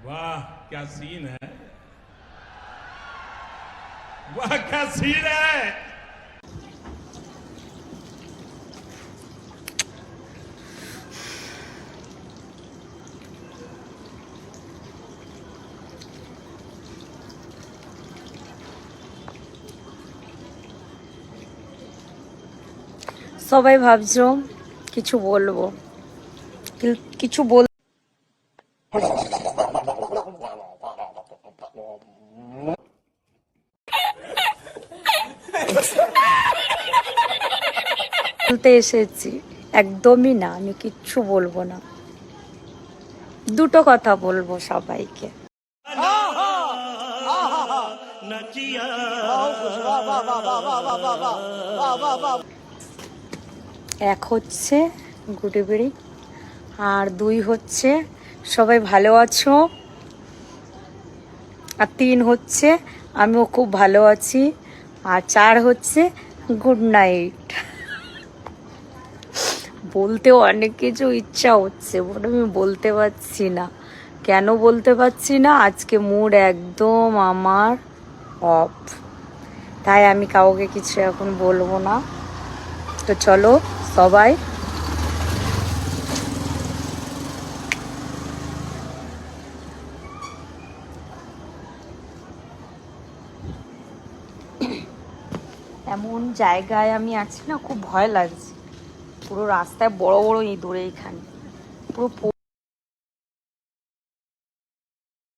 वाह क्या सीन है, वाह क्या सीन है। সবাই ভাবছো কিছু বলবো, কিছু বলতে এসেছি, একদমই না, আমি কিচ্ছু বলবো না, দুটো কথা বলবো সবাইকে। এক হচ্ছে গুটি বিড়ি, আর দুই হচ্ছে সবাই ভালো আছো, আর তিন হচ্ছে আমিও খুব ভালো আছি, আর চার হচ্ছে গুড নাইট। বলতেও অনেক কিছু ইচ্ছা হচ্ছে, বট আমি বলতে পারছি না। কেন বলতে পারছি না? আজকে মুড একদম আমার অফ, তাই আমি কাউকে কিছু এখন বলবো না। তো চলো সবাই এমন জায়গায় আমি আছি না, খুব ভয় লাগছে। পুরো রাস্তায় বড় বড় ইঁদুর, এইখানে পুরো